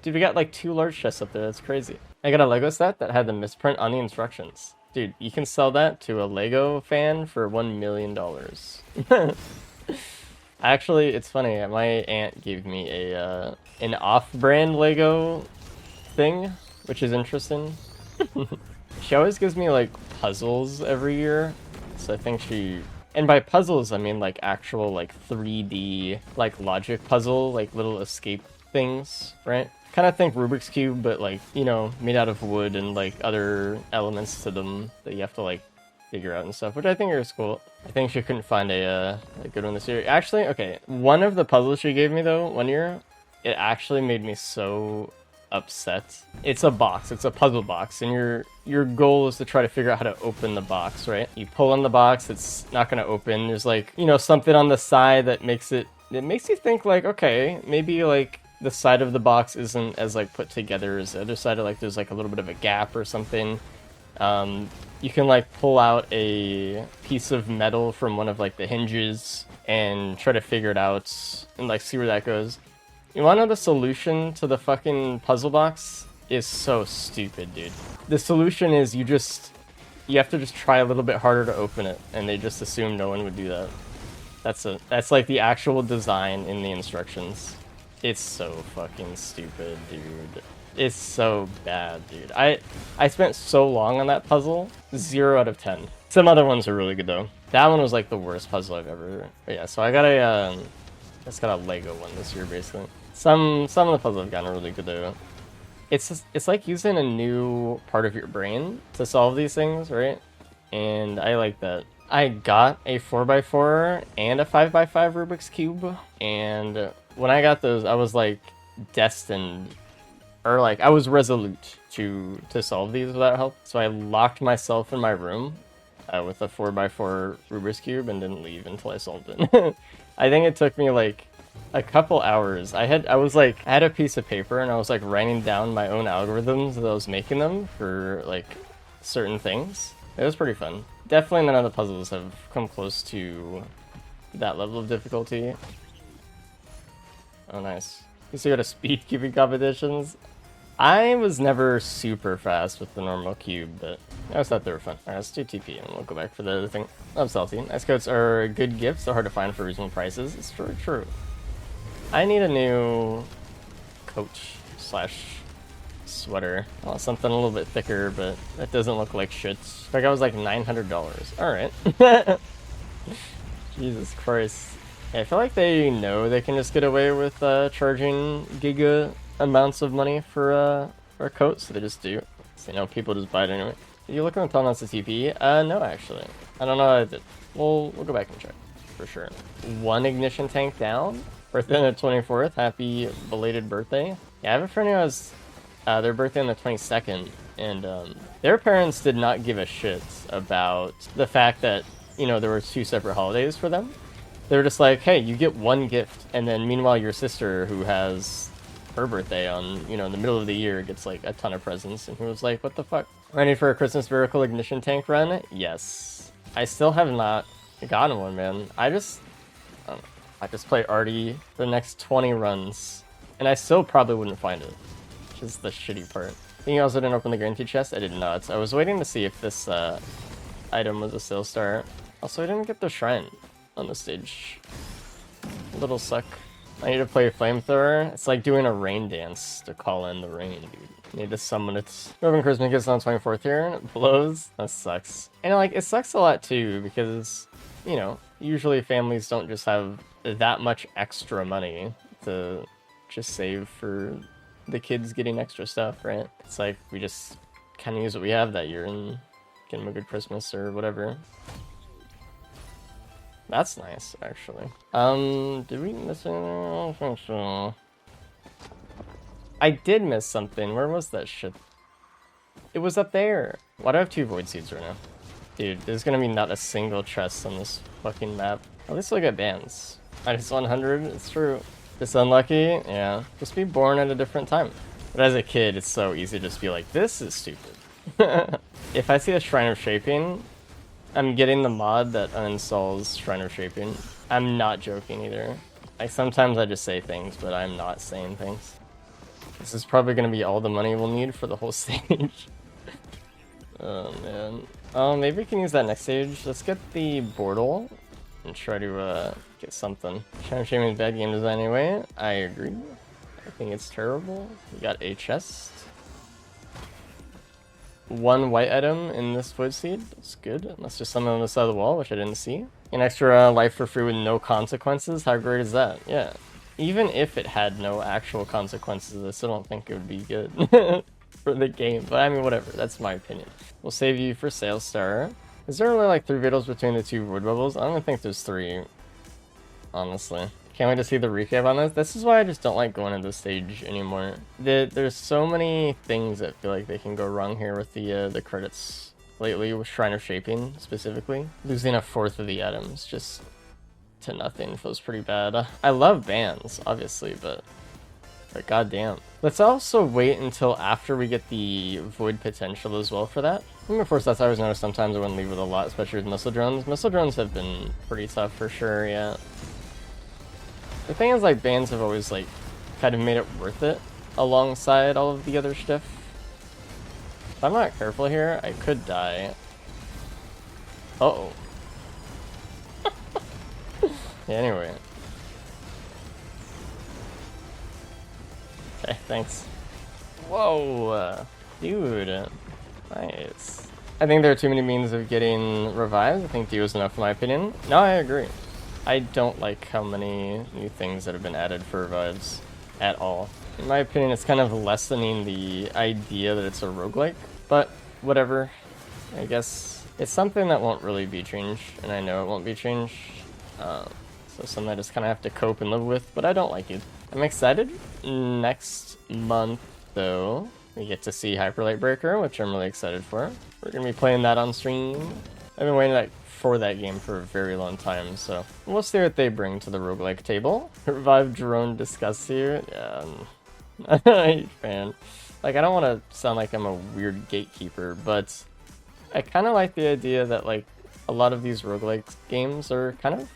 Dude, we got like 2 large chests up there. That's crazy. I got a Lego set that had the misprint on the instructions. Dude, you can sell that to a Lego fan for $1 million. Actually, it's funny. My aunt gave me a an off-brand Lego thing, which is interesting. She always gives me like puzzles every year, so I think she. And by puzzles, I mean like actual like 3D like logic puzzle, like little escape things, right? Kind of think Rubik's Cube, but like, you know, made out of wood and like other elements to them that you have to like figure out and stuff, which I think is cool. I think she couldn't find a good one this year. Actually, okay, one of the puzzles she gave me though, one year, it actually made me so upset. It's a box, it's a puzzle box, and your goal is to try to figure out how to open the box, right? You pull on the box, it's not gonna open. There's like, you know, something on the side that makes it makes you think like, okay, maybe like the side of the box isn't as like put together as the other side, or like there's like a little bit of a gap or something. You can like pull out a piece of metal from one of like the hinges and try to figure it out and like see where that goes. You wanna know the solution to the fucking puzzle box is so stupid, dude. The solution is you have to just try a little bit harder to open it, and they just assume no one would do that. That's like the actual design in the instructions. It's so fucking stupid, dude. It's so bad, dude. I spent so long on that puzzle. 0 out of 10. Some other ones are really good though. That one was like the worst puzzle I've ever. But yeah, so I got a just got a Lego one this year basically. Some of the puzzles have gotten really good though. It's like using a new part of your brain to solve these things, right? And I like that. I got a 4x4 and a 5x5 Rubik's Cube, and when I got those, I was like destined, or like I was resolute to solve these without help. So I locked myself in my room with a 4x4 Rubik's Cube and didn't leave until I solved it. I think it took me like a couple hours. I had a piece of paper and I was like writing down my own algorithms that I was making them for like certain things. It was pretty fun. Definitely none of the puzzles have come close to that level of difficulty. Oh, nice. You see what a speed cubing competitions? I was never super fast with the normal cube, but I always thought they were fun. Alright, let's do TP and we'll go back for the other thing. I'm salty. Ice coats are good gifts, they're hard to find for reasonable prices. It's true. I need a new coat / sweater. I want something a little bit thicker, but that doesn't look like shit. Like I was like $900. Alright. Jesus Christ. Yeah, I feel like they know they can just get away with charging giga amounts of money for a coat, so they just do. So, you know, people just buy it anyway. Did you look on the tunnel as a TP? No, actually. I don't know how I did. We'll go back and check, for sure. 1 ignition tank down. Birthday on the 24th. Happy belated birthday. Yeah, I have a friend who has their birthday on the 22nd, and their parents did not give a shit about the fact that, you know, there were 2 separate holidays for them. They were just like, hey, you get 1 gift, and then meanwhile your sister, who has her birthday on, you know, in the middle of the year, gets like a ton of presents. And he was like, what the fuck? Ready for a Christmas Miracle ignition tank run? Yes. I still have not gotten one, man. I just play Artie for the next 20 runs, and I still probably wouldn't find it, which is the shitty part. I think you also didn't open the guarantee chest? I did not. I was waiting to see if this item was a sale start. Also, I didn't get the shrine on the stage. Little suck. I need to play a flamethrower. It's like doing a rain dance to call in the rain, dude. Need to summon it. Urban Christmas gets on 24th here, and it blows. That sucks. And like, it sucks a lot too, because, you know, usually families don't just have that much extra money to just save for the kids getting extra stuff, right? It's like, we just kind of use what we have that year and get them a good Christmas or whatever. That's nice, actually. Did we miss anything? I don't think so. I did miss something. Where was that shit? It was up there. Why do I have 2 void seeds right now? Dude, there's gonna be not a single chest on this fucking map. At least look at bands. Minus 100, it's true. Just unlucky? Yeah. Just be born at a different time. But as a kid, it's so easy to just be like, this is stupid. If I see a Shrine of Shaping, I'm getting the mod that uninstalls Shrine of Shaping. I'm not joking either. Like, sometimes I just say things, but I'm not saying things. This is probably gonna be all the money we'll need for the whole stage. Oh man. Oh, maybe we can use that next stage. Let's get the Bortle and try to get something. Shadow Shaming is bad game design anyway. I agree. I think it's terrible. We got a chest. One white item in this Void Seed. That's good. And that's just something on the side of the wall, which I didn't see. An extra life for free with no consequences. How great is that? Yeah. Even if it had no actual consequences, I still don't think it would be good for the game. But I mean, whatever. That's my opinion. We'll save you for Sales Star. Is there only like 3 battles between the 2 Void Bubbles? I don't even think there's 3. Honestly. Can't wait to see the recap on this. This is why I just don't like going to this stage anymore. There's so many things that feel like they can go wrong here with the credits lately, with Shrine of Shaping specifically. Losing a fourth of the items just to nothing feels pretty bad. I love bans, obviously, but goddamn. Let's also wait until after we get the Void potential as well for that. And of course, that's I always noticed sometimes I wouldn't leave with a lot, especially with missile drones. Missile drones have been pretty tough for sure, yeah. The thing is, like, bans have always, like, kind of made it worth it alongside all of the other stuff. If I'm not careful here, I could die. Uh-oh. Yeah, anyway. Okay, thanks. Whoa! Dude. Nice. I think there are too many means of getting revived. I think D was enough in my opinion. No, I agree. I don't like how many new things that have been added for revives at all. In my opinion, it's kind of lessening the idea that it's a roguelike, but whatever. I guess it's something that won't really be changed, and I know it won't be changed. So something I just kind of have to cope and live with, but I don't like it. I'm excited. Next month, though, we get to see Hyper Light Breaker, which I'm really excited for. We're going to be playing that on stream. I've been waiting for that game for a very long time, so we'll see what they bring to the roguelike table. Revive Jeroen discuss here. Yeah, I'm a fan. Like, I don't want to sound like I'm a weird gatekeeper, but I kind of like the idea that, like, a lot of these roguelike games are kind of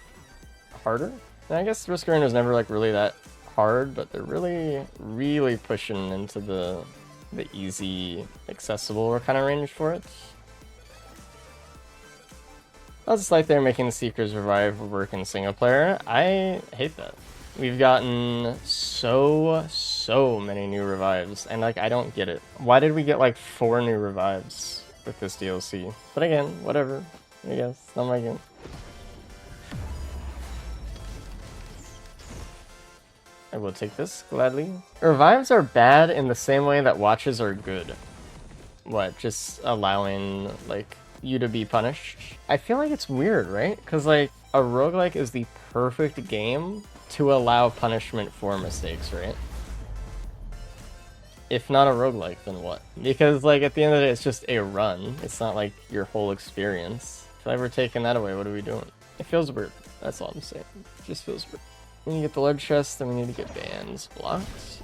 harder. And I guess Risk Arena is never, like, really that hard, but they're really pushing into the easy, accessible kind of range for it. I just like they're making the Seekers revive work in single player. I hate that. We've gotten so many new revives, and like I don't get it. Why did we get like 4 new revives with this DLC? But again, whatever. I guess not my game. I will take this gladly. Revives are bad in the same way that watches are good. What? Just allowing like you to be punished? I feel like it's weird, right? Because like a roguelike is the perfect game to allow punishment for mistakes, right? If not a roguelike, then what? Because like at the end of the day, it's just a run. It's not like your whole experience. If I ever taken that away, what are we doing? It feels weird. That's all I'm saying. It just feels weird. We need to get the lead chest, then we need to get bans blocked.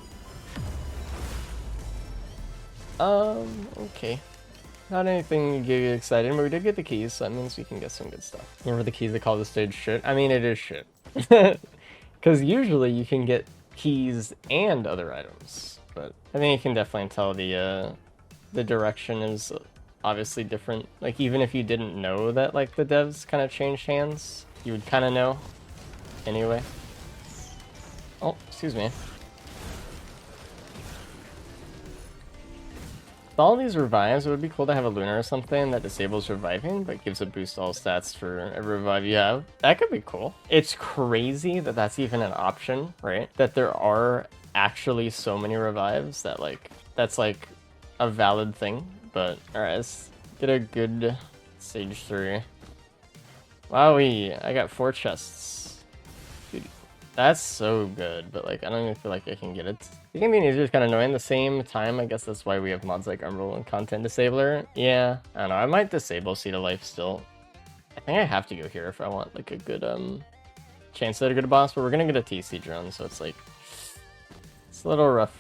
Okay. Not anything to get you excited, but we did get the keys, so that means we can get some good stuff. Remember the keys that call the stage shit? I mean, it is shit. Because usually you can get keys and other items, but I think you can definitely tell the direction is obviously different. Like, even if you didn't know that, like, the devs kind of changed hands, you would kind of know anyway. Oh, excuse me. With all these revives, it would be cool to have a Lunar or something that disables reviving, but gives a boost to all stats for every revive you have. That could be cool. It's crazy that that's even an option, right? That there are actually so many revives that, like, that's, like, a valid thing. But, alright, let's get a good stage 3. Wowee, I got 4 chests. Dude, that's so good, but, like, I don't even feel like I can get it. The game being easier is kind of annoying. At the same time, I guess that's why we have mods like Umbral and Content Disabler. Yeah, I don't know. I might disable Seed of Life still. I think I have to go here if I want like a good chance at a good boss. But we're gonna get a TC drone, so it's like it's a little rough.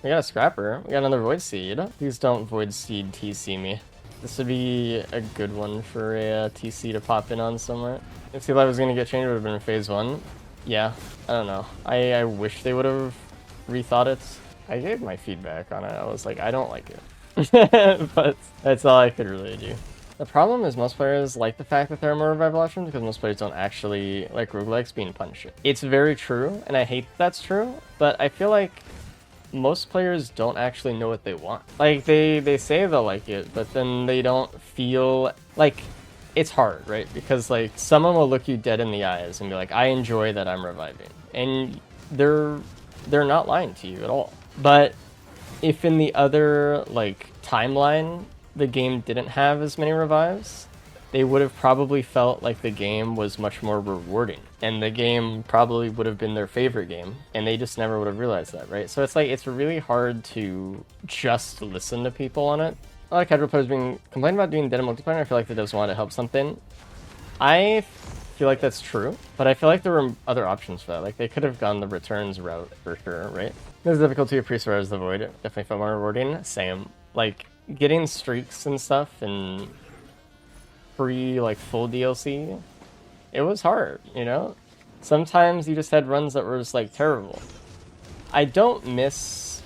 We got a Scrapper. We got another Void Seed. Please don't Void Seed TC me. This would be a good one for a TC to pop in on somewhere. If Seed Life was gonna get changed, it would have been in phase 1. Yeah, I don't know. I wish they would have rethought it, I gave my feedback on it. I was like, I don't like it. But that's all I could really do. The problem is most players like the fact that there are more revival options because most players don't actually like roguelikes being punished. It's very true, and I hate that's true, but I feel like most players don't actually know what they want. Like, they say they'll like it, but then they don't feel like it's hard, right? Because like someone will look you dead in the eyes and be like, I enjoy that I'm reviving. And they're not lying to you at all. But if in the other like timeline the game didn't have as many revives, they would have probably felt like the game was much more rewarding. And the game probably would have been their favorite game. And they just never would have realized that, right? So it's like, it's really hard to just listen to people on it. A lot of casual players being complaining about doing dead in multiplayer. I feel like that does want to help something. I feel like that's true, but I feel like there were other options for that. Like, they could have gone the returns route for sure, right? There's difficulty of Priest as the Void. Definitely felt more rewarding. Same. Like, getting streaks and stuff and free, like, full DLC, it was hard, you know? Sometimes you just had runs that were just, like, terrible. I don't miss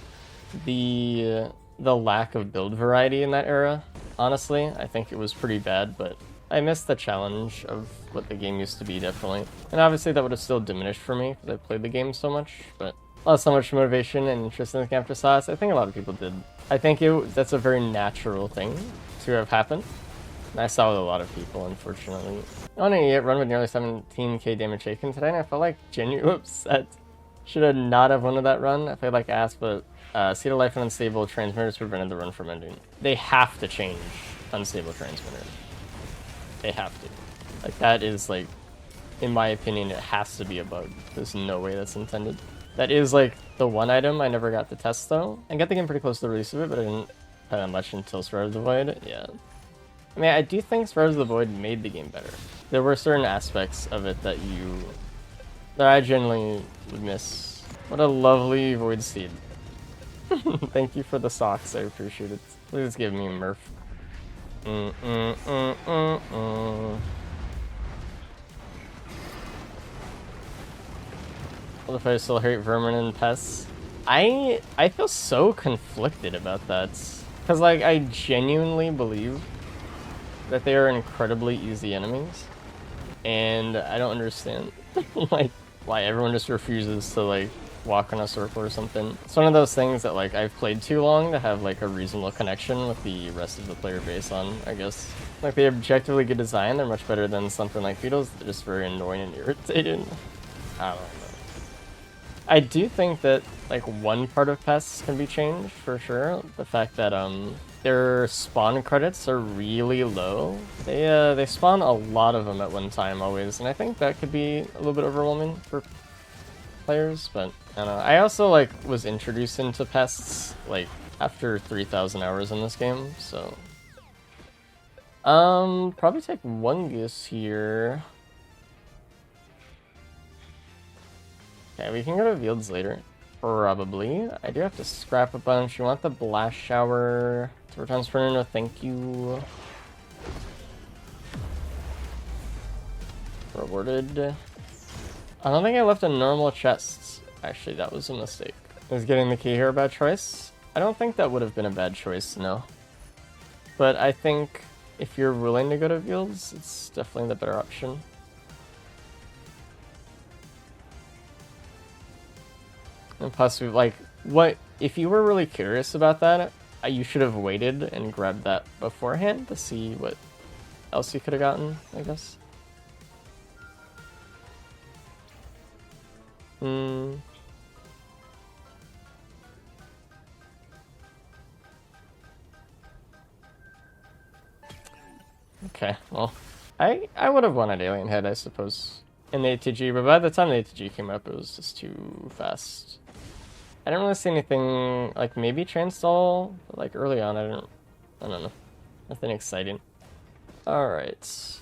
the lack of build variety in that era, honestly. I think it was pretty bad, but I miss the challenge of what the game used to be, definitely. And obviously that would have still diminished for me, because I played the game so much, but lost so much motivation and interest in the camp sauce. I think a lot of people did. I think that's a very natural thing to have happened. And I saw with a lot of people, unfortunately. On an idiot run with nearly 17k damage taken today, and I felt like genuinely upset. Should have not have won that run. I played like ass, but Seed of Life and Unstable Transmitters prevented the run from ending. They have to change Unstable Transmitters. They have to. Like, that is, like, in my opinion, it has to be a bug. There's no way that's intended. That is, like, the one item I never got to test, though. I got the game pretty close to the release of it, but I didn't play that much until Spread of the Void. Yeah. I mean, I do think Spread of the Void made the game better. There were certain aspects of it that I genuinely would miss. What a lovely Void Seed. Thank you for the socks, I appreciate it. Please give me a Murph. What if I still hate vermin and pests? I feel so conflicted about that. Because, like, I genuinely believe that they are incredibly easy enemies. And I don't understand, like, why everyone just refuses to, like, walk in a circle or something. It's one of those things that, like, I've played too long to have, like, a reasonable connection with the rest of the player base on, I guess. Like, the objectively good design, they're much better than something like Beetles. They're just very annoying and irritating. I don't know. I do think that, like, one part of pests can be changed, for sure. The fact that, their spawn credits are really low. They spawn a lot of them at one time, always, and I think that could be a little bit overwhelming for players, but I don't know. I also, like, was introduced into pests, like, after 3,000 hours in this game, so... probably take one guess here. Okay, we can go to Fields later. Probably. I do have to scrap a bunch. You want the Blast Shower to return Sprinter? No, thank you. Rewarded. I don't think I left a normal chest. Actually, that was a mistake. Is getting the key here a bad choice? I don't think that would have been a bad choice, no. But I think if you're willing to go to Fields, it's definitely the better option. And plus, like, what if you were really curious about that? You should have waited and grabbed that beforehand to see what else you could have gotten, I guess. Okay, well, I would have wanted Alien Head, I suppose, in the ATG, but by the time the ATG came up, it was just too fast. I didn't really see anything, like, maybe Transstall, but, like, early on, I don't know. Nothing exciting. Alright.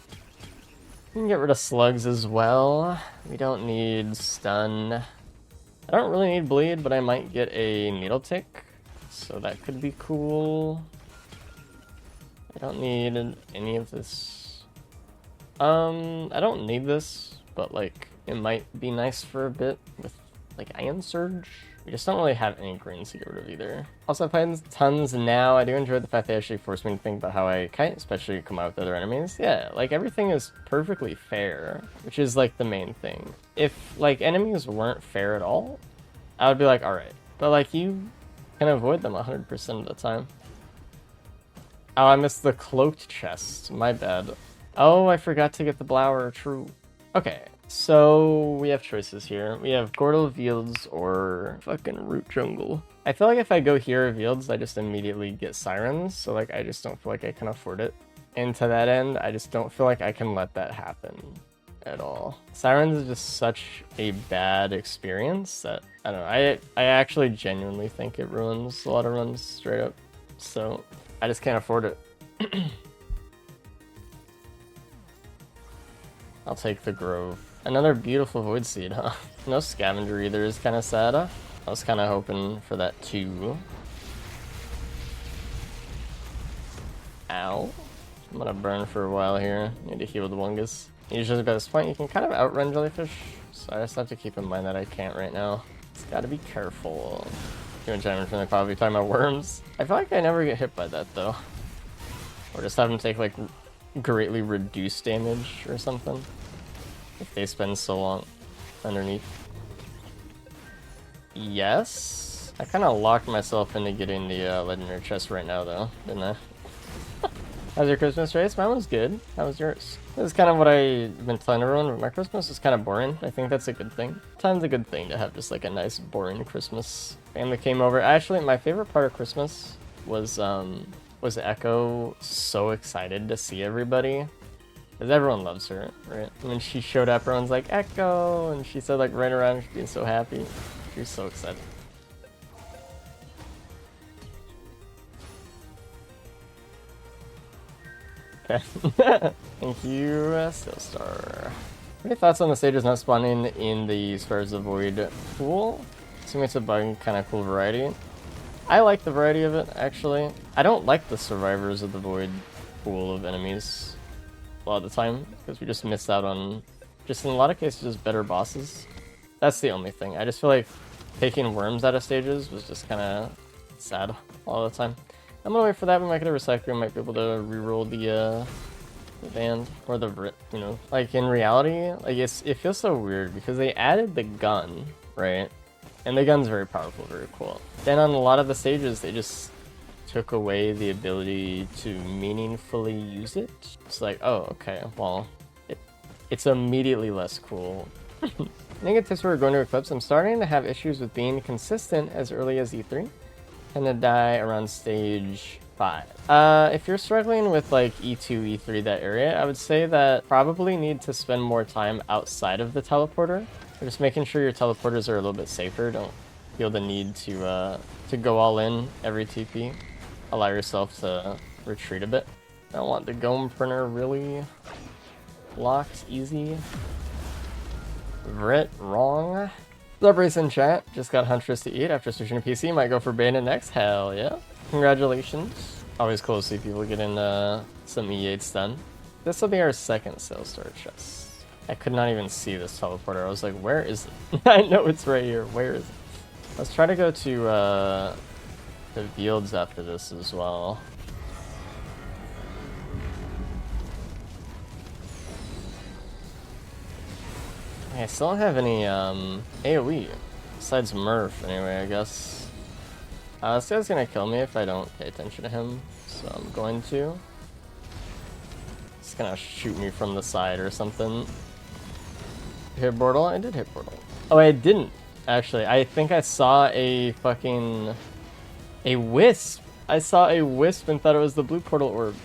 We can get rid of slugs as well. We don't need stun. I don't really need bleed, but I might get a needle tick, so that could be cool. I don't need any of this. I don't need this, but, like, it might be nice for a bit with, like, Iron Surge. We just don't really have any greens to get rid of either. Also, I played tons now. I do enjoy the fact they actually forced me to think about how I kite, especially come out with other enemies. Yeah, like everything is perfectly fair, which is like the main thing. If like enemies weren't fair at all, I would be like, alright. But like you can avoid them 100% of the time. Oh, I missed the cloaked chest. My bad. Oh, I forgot to get the blower. True. Okay, so we have choices here. We have Gordle Fields or fucking Root Jungle. I feel like if I go here Fields, I just immediately get Sirens, so like I just don't feel like I can afford it. And to that end, I just don't feel like I can let that happen at all. Sirens is just such a bad experience that, I don't know, I actually genuinely think it ruins a lot of runs straight up. So I just can't afford it. I'll take the Grove. Another beautiful Void Seed, huh? No Scavenger either is kind of sad. I was kind of hoping for that too. Ow. I'm gonna burn for a while here. Need to heal the Wungus. Usually by this point you can kind of outrun Jellyfish, so I just have to keep in mind that I can't right now. Just gotta be careful. You enchantment from the coffee talking about worms. I feel like I never get hit by that though. Or just have them take like greatly reduced damage or something if they spend so long underneath. Yes, I kind of locked myself into getting the legendary chest right now though, didn't I? How's your Christmas race? Mine was good. How was yours? This is kind of what I've been telling everyone, but my Christmas is kind of boring. I think that's a good thing. Time's a good thing to have just like a nice boring Christmas. Family came over. Actually, my favorite part of Christmas was Echo so excited to see everybody. Because everyone loves her, right? When she showed up, everyone's like, Echo! And she said like right around, she's being so happy. She was so excited. Okay. Thank you, Stillstar. Any thoughts on the sages not spawning in the Spheres of Void pool? Assuming it's a bug, kind of cool variety. I like the variety of it, actually. I don't like the survivors of the Void pool of enemies a lot of the time, because we just missed out on, just in a lot of cases, just better bosses. That's the only thing. I just feel like taking worms out of stages was just kind of sad all the time. I'm gonna wait for that. We might get a recycler. We might be able to reroll the band or the, you know, like in reality, like it feels so weird because they added the gun, right? And the gun's very powerful, very cool. Then on a lot of the stages, they just took away the ability to meaningfully use it. It's like, oh, okay, well, it's immediately less cool. Negatives for going to Eclipse. I'm starting to have issues with being consistent as early as E3. Tend to die around stage 5. If you're struggling with like E2, E3, that area, I would say that probably need to spend more time outside of the teleporter. Just making sure your teleporters are a little bit safer. Don't feel the need to go all in every TP. Allow yourself to retreat a bit. I don't want the Gome Printer really locked easy. Vrit, wrong. What's up, in chat? Just got Huntress to eat after switching to PC. Might go for Bandit next. Hell yeah. Congratulations. Always cool to see people getting some E8s done. This will be our second Sales Star chest. I could not even see this teleporter. I was like, where is it? I know it's right here. Where is it? Let's try to go to the fields after this as well. I still don't have any AoE besides Murph anyway, I guess. This guy's gonna kill me if I don't pay attention to him, so I'm going to. He's gonna shoot me from the side or something. Hit Bortle? I did hit Bortle. Oh, I didn't, actually. I think I saw a fucking... a wisp! I saw a wisp and thought it was the blue portal orb.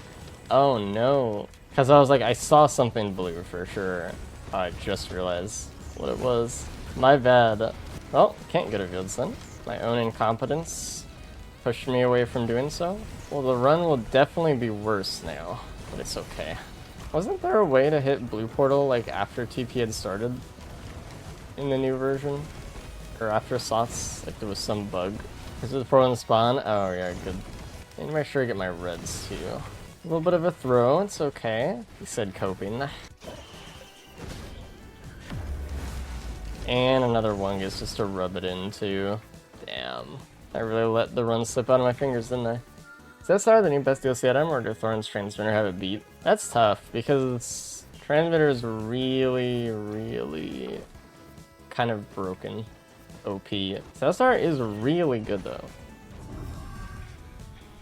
Oh no. Because I was like, I saw something blue for sure. I just realized what it was. My bad. Well, can't get a field then. My own incompetence pushed me away from doing so. Well, the run will definitely be worse now, but it's okay. Wasn't there a way to hit blue portal like after TP had started in the new version? Or after slots? Like there was some bug. Is it the portal in the spawn? Oh yeah, good. I need to make sure I get my reds too. A little bit of a throw, it's okay. He said coping. And another Wungus just to rub it into. I really let the run slip out of my fingers, didn't I? Is that Star the new best DLC item, or do Thorn's Transmitter have it beat? That's tough, because Transmitter is really, really kind of broken. OP. Cellstar is really good, though.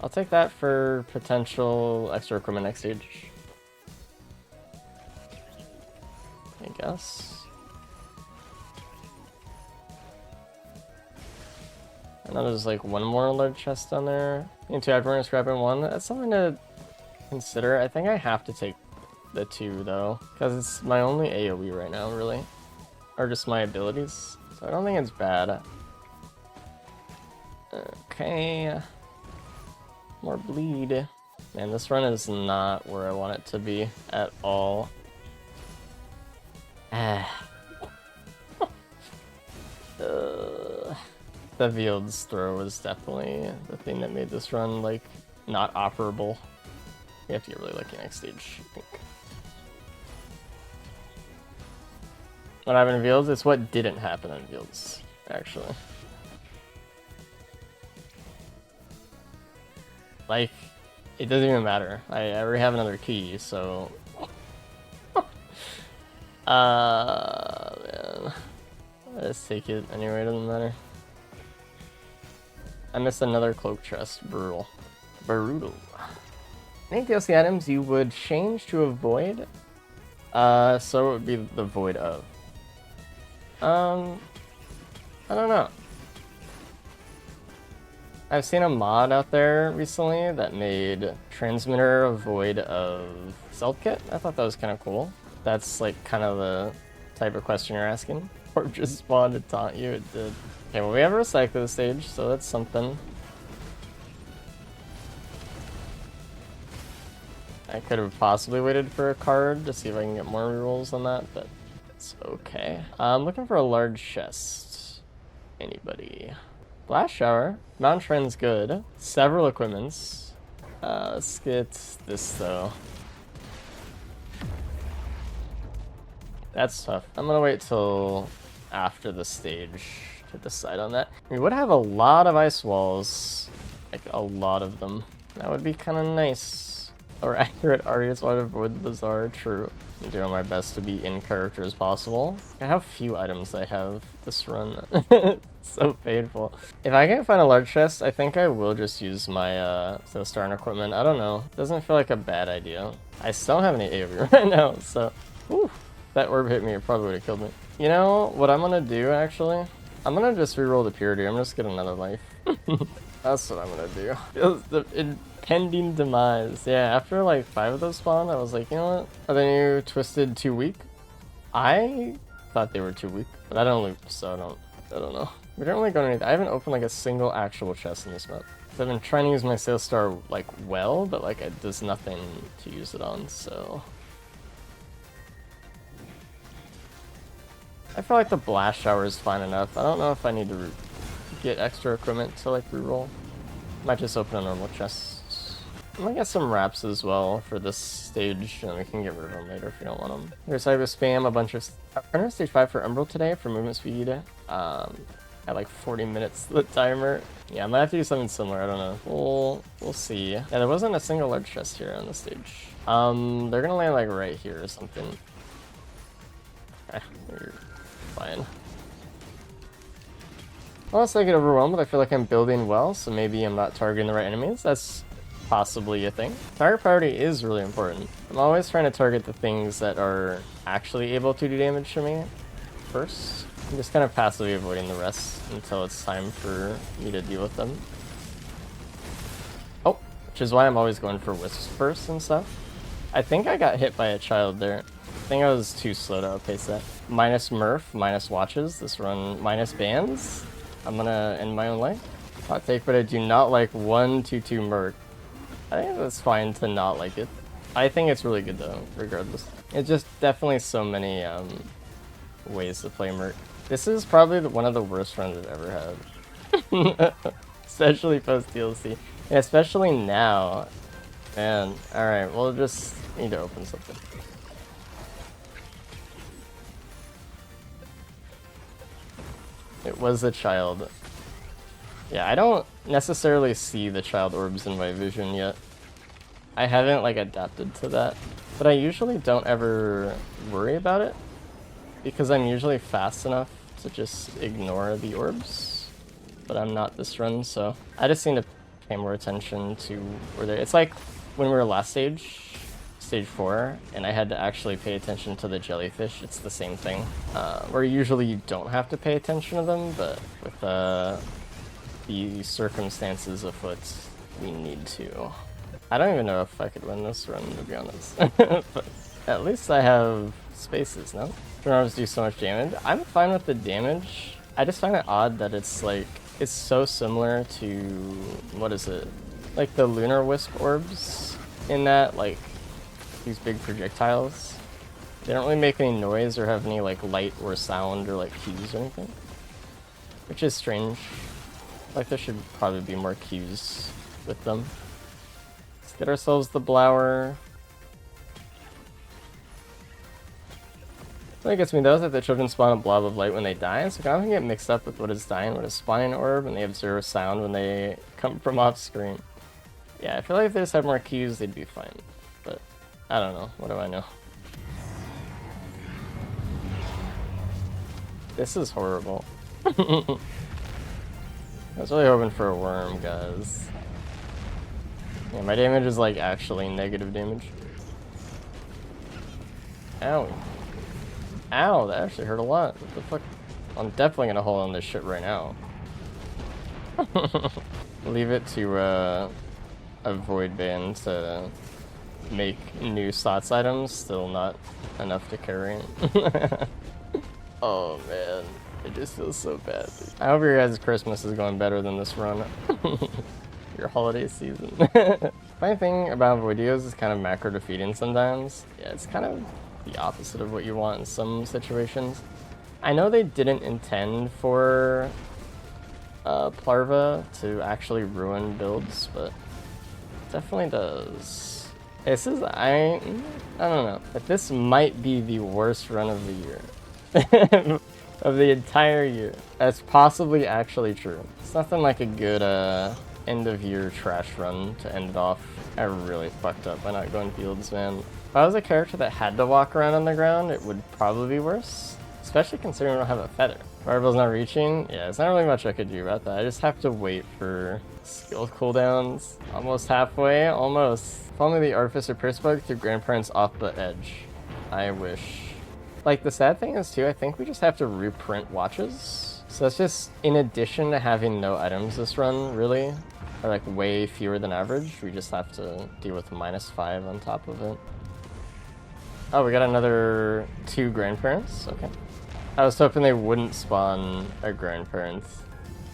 I'll take that for potential extra equipment next stage. I guess. I know there's like one more large chest down there. Into afterwards, scrapping one. That's something to consider. I think I have to take the 2 though, because it's my only AoE right now, really, or just my abilities. So I don't think it's bad. Okay, more bleed. Man, this run is not where I want it to be at all. The Vield's throw was definitely the thing that made this run, like, not operable. We have to get really lucky next stage, I think. What happened in Fields? It's what didn't happen in Fields, actually. Like, it doesn't even matter. I already have another key, so... man. Let's take it anyway, it doesn't matter. I missed another cloak chest. Brutal. Brutal. Any DLC items you would change to avoid? So it would be the void of. I don't know. I've seen a mod out there recently that made Transmitter a void of Stealth Kit. I thought that was kind of cool. That's like kind of the type of question you're asking. Or just spawned to taunt you, it did. Okay, well we have a recycle stage, so that's something. I could have possibly waited for a card to see if I can get more rerolls on that, but it's okay. I'm looking for a large chest. Anybody? Blast Shower. Mountain Trend's good. Several equipments. Let's get this though. That's tough. I'm gonna wait till after the stage to decide on that. We would have a lot of ice walls, like a lot of them. That would be kind of nice. Or accurate Arias would avoid the Bazaar. True. I'm doing my best to be in character as possible. I have few items I have this run. So painful. If I can't find a large chest, I think I will just use my Snowstar equipment. I don't know. Doesn't feel like a bad idea. I still don't have any AoE right now, so whew, that orb hit me, it probably would have killed me. You know what I'm gonna do actually? I'm gonna just reroll the purity. I'm just get another life. That's what I'm gonna do. The impending demise. Yeah, after like 5 of those spawned, I was like, you know what? Are the new Twisted too weak? I thought they were too weak, but I don't loop, so I don't know. We don't really go to anything. I haven't opened like a single actual chest in this map. I've been trying to use my Sail Star like well, but like there's nothing to use it on, so. I feel like the Blast Shower is fine enough. I don't know if I need to get extra equipment to like reroll. Might just open a normal chest. I'm gonna get some wraps as well for this stage, and we can get rid of them later if you don't want them. Here's I spam a bunch of under stage 5 for Umbral today for movement speed. At like 40 minutes the timer. Yeah, I might have to do something similar. I don't know. We'll see. Yeah, there wasn't a single large chest here on the stage. They're gonna land like right here or something. You're fine. Unless I get overwhelmed, but I feel like I'm building well, so maybe I'm not targeting the right enemies. That's possibly a thing. Target priority is really important. I'm always trying to target the things that are actually able to do damage to me first. I'm just kind of passively avoiding the rest until it's time for me to deal with them. Oh, which is why I'm always going for wisps first and stuff. I think I got hit by a child there. I think I was too slow to outpace that. Minus Murph, minus watches. This run minus bans. I'm gonna end my own life. Hot take, but I do not like 1-2-2 Merc. I think that's fine to not like it. I think it's really good though, regardless. It's just definitely so many ways to play Merc. This is probably one of the worst runs I've ever had. Especially post DLC. And especially now. Man, alright, we'll just need to open something. It was a child. Yeah, I don't necessarily see the child orbs in my vision yet. I haven't like adapted to that, but I usually don't ever worry about it because I'm usually fast enough to just ignore the orbs, but I'm not this run, so I just need to pay more attention to where they. It's like when we were last stage 4, and I had to actually pay attention to the jellyfish. It's the same thing, where usually you don't have to pay attention to them, but with the circumstances afoot, we need to. I don't even know if I could win this run, to be honest. But at least I have spaces, no? Drones do so much damage. I'm fine with the damage. I just find it odd that it's like, it's so similar to, what is it? Like the lunar wisp orbs in that, like, these big projectiles. They don't really make any noise or have any like light or sound or like cues or anything. Which is strange. Like there should probably be more cues with them. Let's get ourselves the blower. What gets me though is that the children spawn a blob of light when they die, so kind of get mixed up with what is dying, what is spawning an orb, and they have zero sound when they come from off screen. Yeah, I feel like if they just had more cues, they'd be fine. But I don't know. What do I know? This is horrible. I was really hoping for a worm, guys. Yeah, my damage is like actually negative damage. Ow. Ow, that actually hurt a lot. What the fuck? I'm definitely gonna hold on this shit right now. Leave it to a void band to make new slots items, still not enough to carry. Oh man, it just feels so bad. I hope your guys' Christmas is going better than this run. Your holiday season. Funny thing about Voidios is kind of macro defeating sometimes. Yeah, it's kind of the opposite of what you want in some situations. I know they didn't intend for Plarva to actually ruin builds, but it definitely does. This is, I don't know, but this might be the worst run of the year. Of the entire year. That's possibly actually true. It's nothing like a good end of year trash run to end it off. I really fucked up by not going fields, man. If I was a character that had to walk around on the ground, it would probably be worse. Especially considering I don't have a feather. Fireball's not reaching? Yeah, there's not really much I could do about that. I just have to wait for skill cooldowns. Almost halfway, almost. Follow me the Artificer Pierce Bug through Grandparents off the edge. I wish. Like, the sad thing is, too, I think we just have to reprint watches. So that's just, in addition to having no items this run, really, or like way fewer than average, we just have to deal with -5 on top of it. Oh, we got another 2 Grandparents? Okay. I was hoping they wouldn't spawn a Grandparent,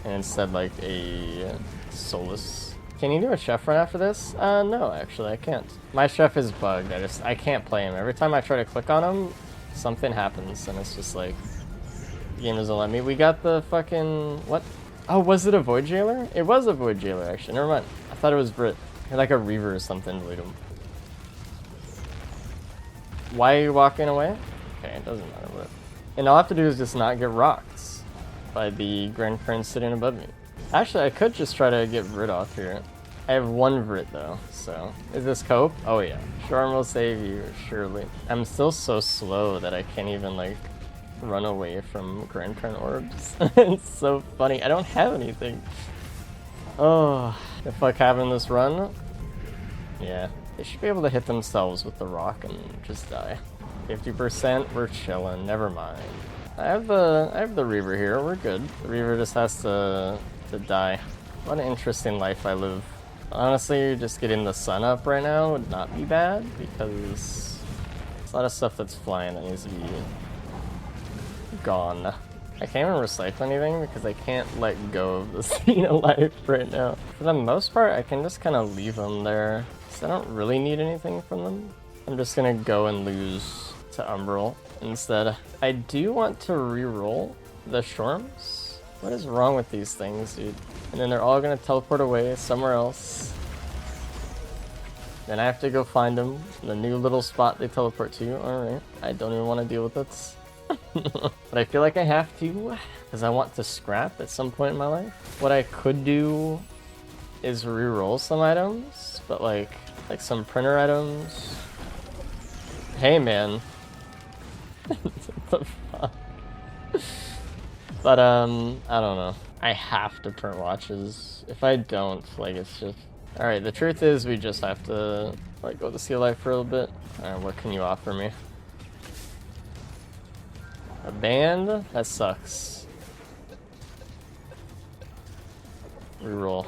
and instead, like, a Solus. Can you do a chef run after this? No, actually, I can't. My chef is bugged. I can't play him. Every time I try to click on him, something happens, and it's just like, the game doesn't let me. We got the fucking, what? Oh, was it a Void Jailer? It was a Void Jailer, actually. Never mind. I thought it was Brit. Or like a Reaver or something to lead him. Why are you walking away? Okay, it doesn't matter what. And all I have to do is just not get rocked by the Grandparents sitting above me. Actually, I could just try to get Vrit off here. I have 1 Vrit though, so. Is this cope? Oh yeah. Charm will save you, surely. I'm still so slow that I can't even like run away from Grandparent orbs. It's so funny. I don't have anything. Oh, the fuck having this run? Yeah. They should be able to hit themselves with the rock and just die. 50%, we're chilling, never mind. I have the Reaver here, we're good. The Reaver just has to die. What an interesting life I live. Honestly, just getting the sun up right now would not be bad, because there's a lot of stuff that's flying that needs to be gone. I can't even recycle anything because I can't let go of the scene of life right now. For the most part, I can just kind of leave them there, because I don't really need anything from them. I'm just gonna go and lose to Umbral instead. I do want to re-roll the Shorms. What is wrong with these things, dude? And then they're all gonna teleport away somewhere else. Then I have to go find them. The new little spot they teleport to. Alright. I don't even want to deal with this. But I feel like I have to, because I want to scrap at some point in my life. What I could do is re-roll some items, but like some printer items. Hey man. What the fuck? But I don't know. I have to print watches. If I don't, like, it's just... Alright, the truth is we just have to, like, go to Sea Life for a little bit. Alright, what can you offer me? A band? That sucks. Reroll.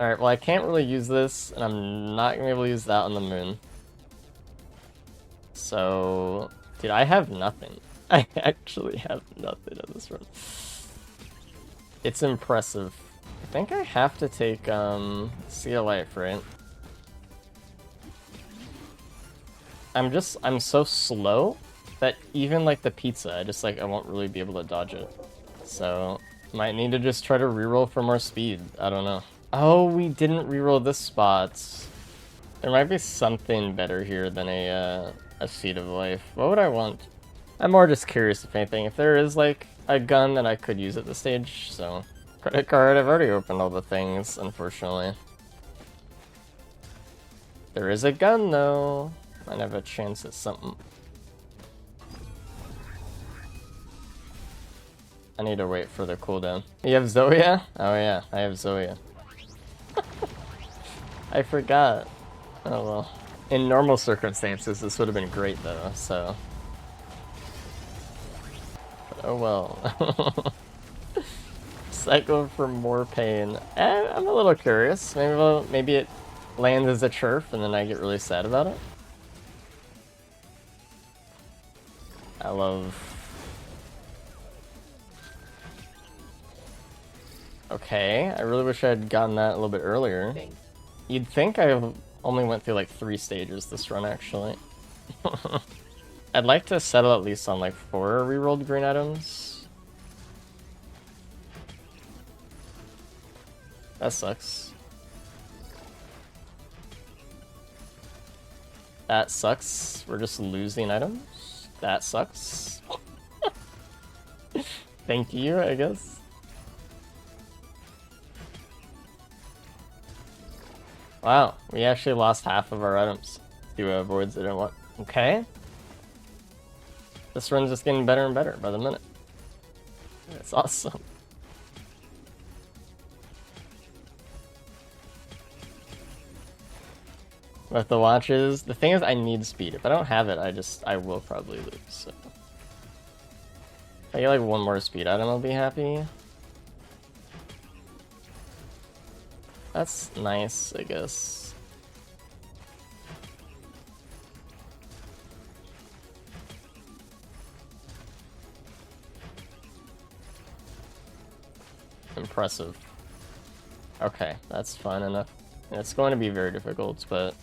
Alright, well I can't really use this, and I'm not gonna be able to use that on the moon. So... Dude, I have nothing. I actually have nothing on this run. It's impressive. I think I have to take Sea Life, right? I'm so slow that even like the pizza, I won't really be able to dodge it. So might need to just try to reroll for more speed. I don't know. Oh, we didn't reroll this spot. There might be something better here than a Seed of Life. What would I want? I'm more just curious, if anything. If there is, like, a gun that I could use at this stage, so... Credit card, I've already opened all the things, unfortunately. There is a gun, though. Might have a chance at something. I need to wait for the cooldown. You have Zoya? Oh yeah, I have Zoya. I forgot. Oh well. In normal circumstances, this would have been great, though, so... Oh well. Cycle for more pain. I'm a little curious. Maybe it lands as a churf and then I get really sad about it. I love... Okay, I really wish I had gotten that a little bit earlier. You'd think I only went through like 3 stages this run, actually. I'd like to settle at least on like 4 rerolled green items. That sucks. That sucks. We're just losing items. That sucks. Thank you, I guess. Wow, we actually lost half of our items to boards that didn't want. Okay. This run's just getting better and better by the minute. That's awesome. With the watches, the thing is I need speed. If I don't have it, I will probably lose. So. If I get like 1 more speed item, I'll be happy. That's nice, I guess. Impressive. Okay, that's fine enough. It's going to be very difficult, but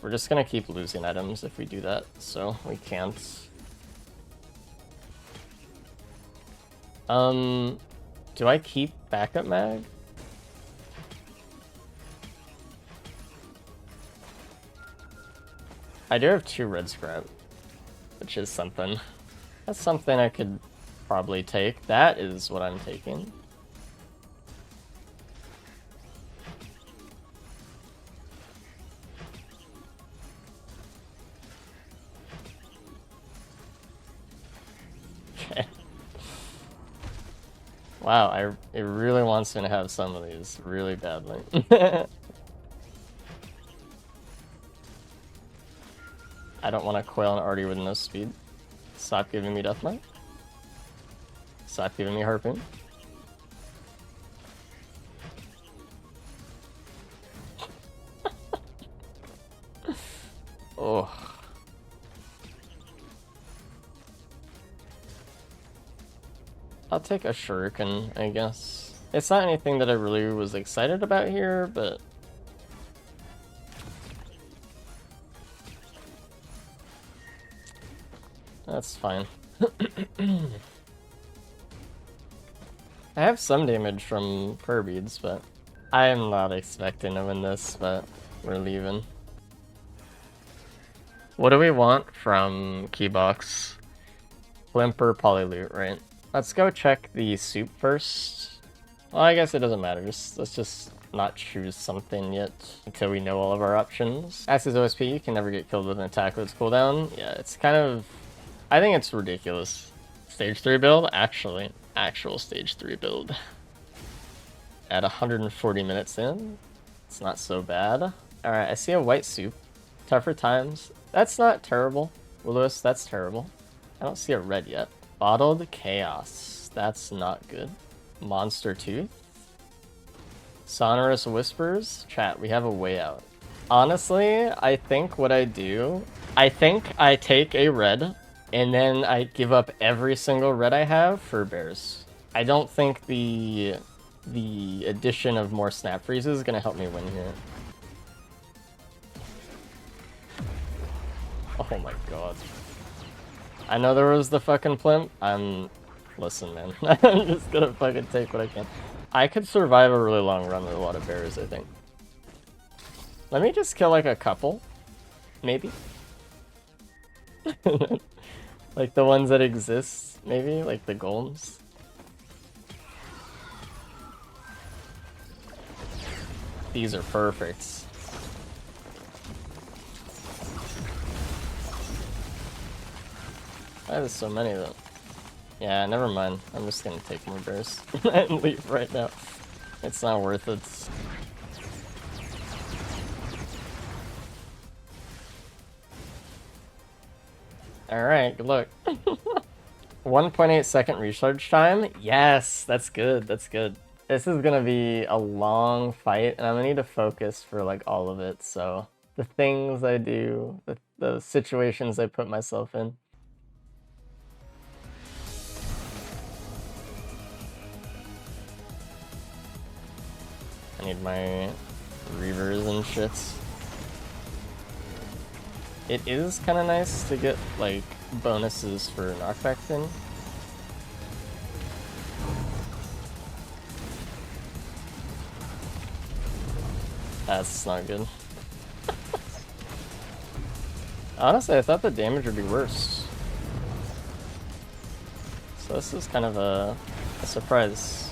we're just going to keep losing items if we do that, so we can't. Do I keep backup mag? I do have 2 red scrap, which is something. That's something I could probably take. That is what I'm taking. Okay. Wow, it really wants me to have some of these really badly. I don't want to coil an arty with no speed. Stop giving me death knight. Stop giving me harpoon. Oh. I'll take a shuriken, I guess. It's not anything that I really was excited about here, but... That's fine. I have some damage from prayer beads, but I am not expecting to win this, but we're leaving. What do we want from Keybox? Plimp or Polyloot, right? Let's go check the soup first. Well, I guess it doesn't matter. Let's just not choose something yet until we know all of our options. As is OSP, you can never get killed with an attack with its cooldown. Yeah, it's kind of... I think it's ridiculous. Stage 3 build? Actually. Actual stage 3 build. At 140 minutes in, it's not so bad. Alright, I see a white soup. Tougher times. That's not terrible. Willis, that's terrible. I don't see a red yet. Bottled Chaos. That's not good. Monster Tooth. Sonorous Whispers. Chat, we have a way out. Honestly, I think what I do... I think I take a red, and then I give up every single red I have for bears. I don't think the addition of more snap freezes is going to help me win here. Oh my god. I know there was the fucking plimp. Listen, man. I'm just gonna fucking take what I can. I could survive a really long run with a lot of bears, I think. Let me just kill like a couple. Maybe. Like the ones that exist, maybe? Like the golems. These are perfect. Why there's so many of them? Yeah, never mind. I'm just gonna take more bears and leave right now. It's not worth it. Alright, good luck. 1.8 second recharge time? Yes, that's good, that's good. This is gonna be a long fight, and I'm gonna need to focus for like all of it, so... The things I do, the situations I put myself in. I need my reavers and shits. It is kind of nice to get like bonuses for knockback thing. That's not good. Honestly, I thought the damage would be worse. So this is kind of a surprise.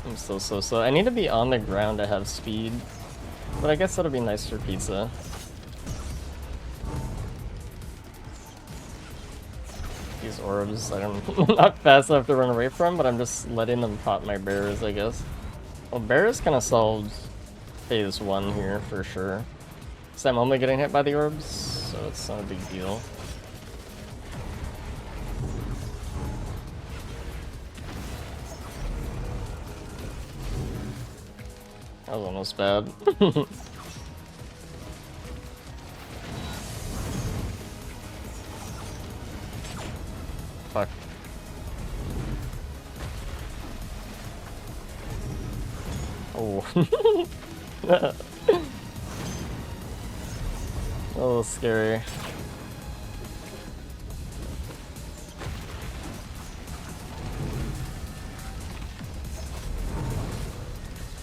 I'm still so slow. I need to be on the ground to have speed, but I guess that'll be nice for pizza. These orbs, I'm not fast enough to run away from, but I'm just letting them pop my bears, I guess. Well, bears kind of solved phase 1 here for sure. So I'm only getting hit by the orbs, so it's not a big deal. That was almost bad. Fuck. Oh. A little scary.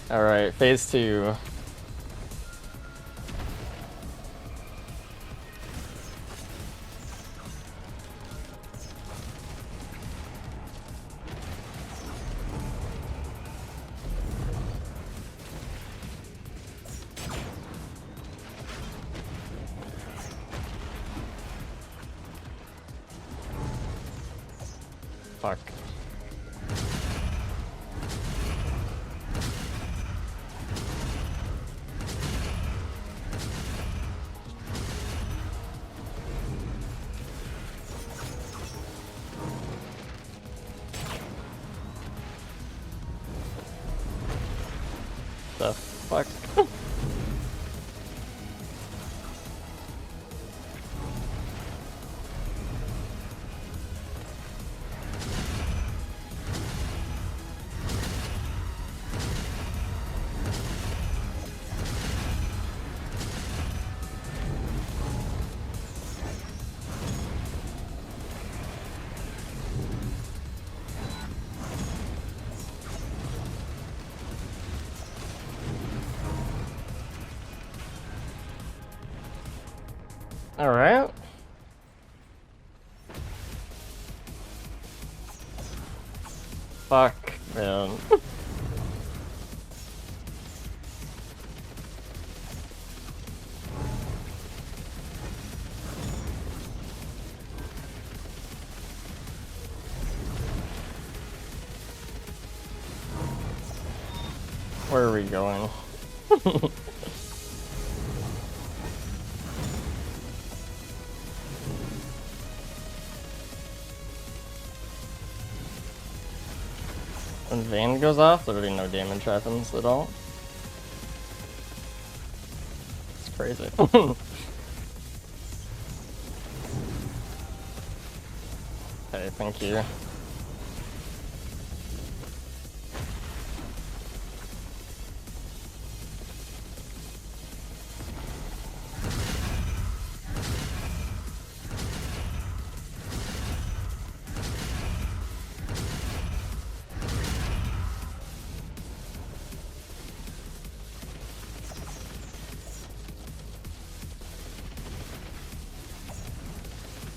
Alright, phase 2. Fuck. The fuck? Alright. Fuck, man. Where are we going? When Vayne goes off, literally no damage happens at all. It's crazy. Hey, thank you.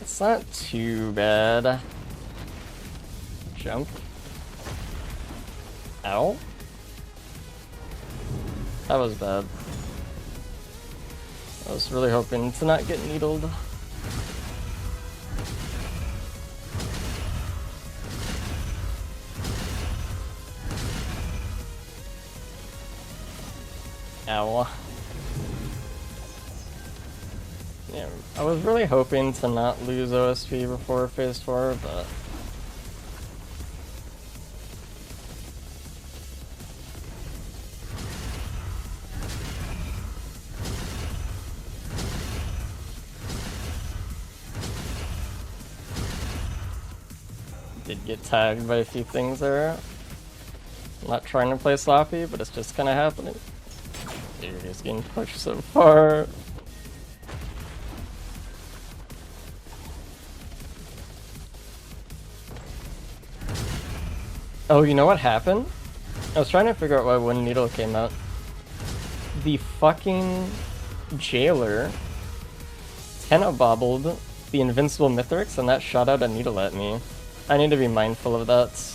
It's not too bad. Jump. Ow. That was bad. I was really hoping to not get needled. Ow. Yeah, I was really hoping to not lose OSP before phase 4, but... Did get tagged by a few things there. I'm not trying to play sloppy, but it's just kind of happening. Dude, he's getting pushed so far. Oh, you know what happened? I was trying to figure out why one needle came out. The fucking jailer bobbled the invincible Mithrix and that shot out a needle at me. I need to be mindful of that.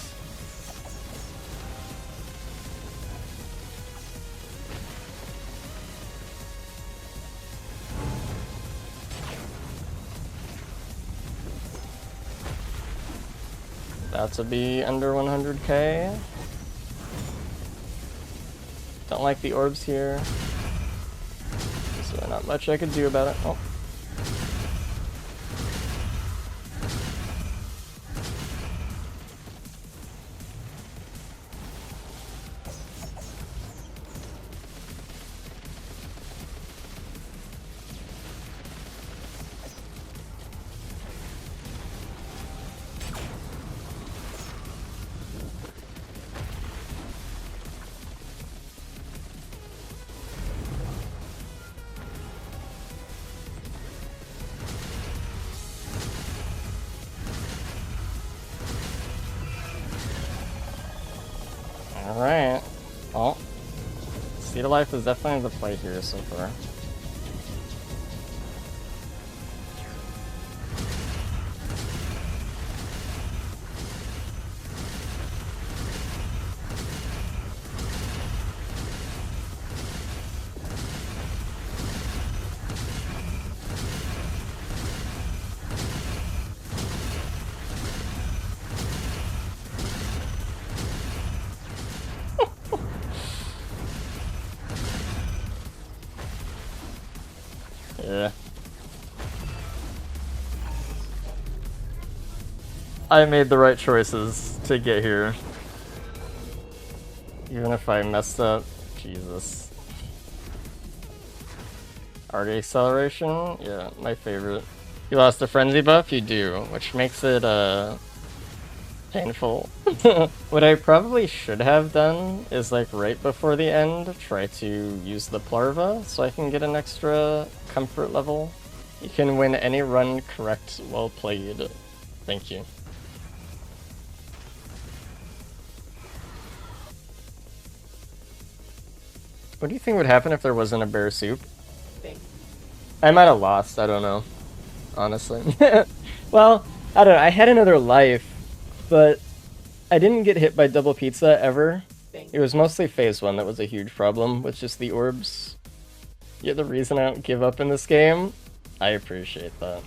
About to be under 100k. Don't like the orbs here. There's really not much I could do about it. Oh. Alright. Oh. Seed of Life is definitely the play here so far. Yeah. I made the right choices to get here. Even if I messed up. Jesus. Art acceleration? Yeah, my favorite. You lost a frenzy buff? You do, which makes it painful. What I probably should have done is, like, right before the end, try to use the Plarva so I can get an extra comfort level. You can win any run correct, well played. Thank you. What do you think would happen if there wasn't a bear soup? I might have lost, I don't know. Honestly. Well, I don't know, I had another life, but I didn't get hit by double pizza ever. It was mostly phase 1 that was a huge problem with just the orbs. You're the reason I don't give up in this game. I appreciate that.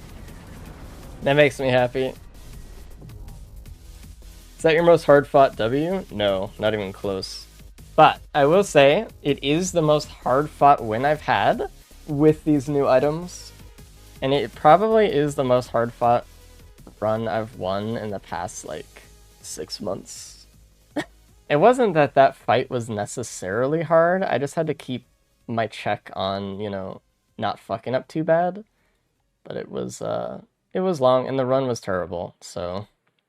That makes me happy. Is that your most hard-fought W? No, not even close. But I will say, it is the most hard-fought win I've had with these new items. And it probably is the most hard-fought run I've won in the past, like, 6 months. It wasn't that that fight was necessarily hard, I just had to keep my check on, you know, not fucking up too bad. But it was long, and the run was terrible, so